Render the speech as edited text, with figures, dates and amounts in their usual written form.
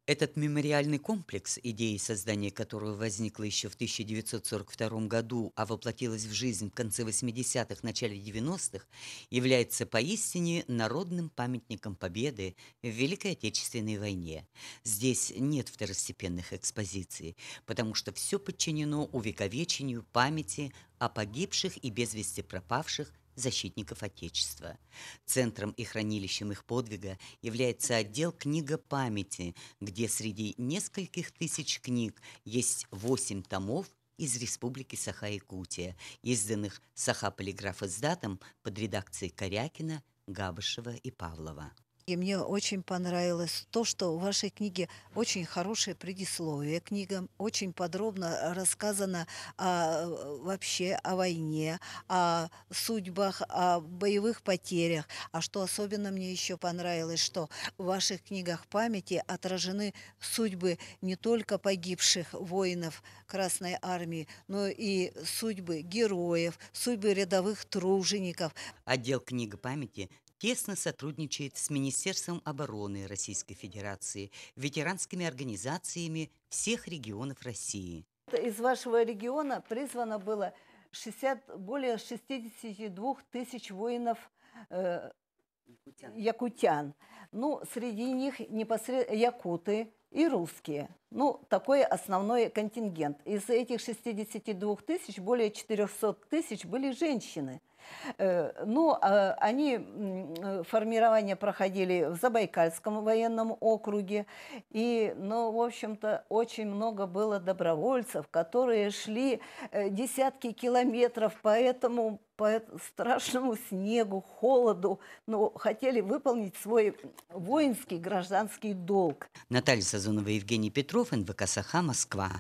Этот мемориальный комплекс, идея создания которого возникла еще в 1942 году, а воплотилась в жизнь в конце 80-х, начале 90-х, является поистине народным памятником победы в Великой Отечественной войне. Здесь нет второстепенных экспозиций, потому что все подчинено увековечению памяти о погибших и без вести пропавших защитников Отечества. Центром и хранилищем их подвига является отдел «Книга памяти», где среди нескольких тысяч книг есть 8 томов из Республики Саха-Якутия, изданных Саха-полиграф-издатом под редакцией Корякина, Габышева и Павлова. И мне очень понравилось то, что в вашей книге очень хорошее предисловие к книгам, очень подробно рассказано вообще о войне, о судьбах, о боевых потерях. А что особенно мне еще понравилось, что в ваших книгах памяти отражены судьбы не только погибших воинов Красной Армии, но и судьбы героев, судьбы рядовых тружеников. Отдел «Книга памяти» тесно сотрудничает с Министерством обороны Российской Федерации, ветеранскими организациями всех регионов России. Из вашего региона призвано было более 62 000 воинов э, якутян. Ну, среди них непосредственно якуты и русские. Ну, такой основной контингент. Из этих 62 000 более 400 000 были женщины. Они формирование проходили в Забайкальском военном округе. И, в общем-то, очень много было добровольцев, которые шли десятки километров по страшному снегу, холоду, но хотели выполнить свой воинский гражданский долг. Наталья Сазонова, Евгений Петров, НВК «Саха», Москва.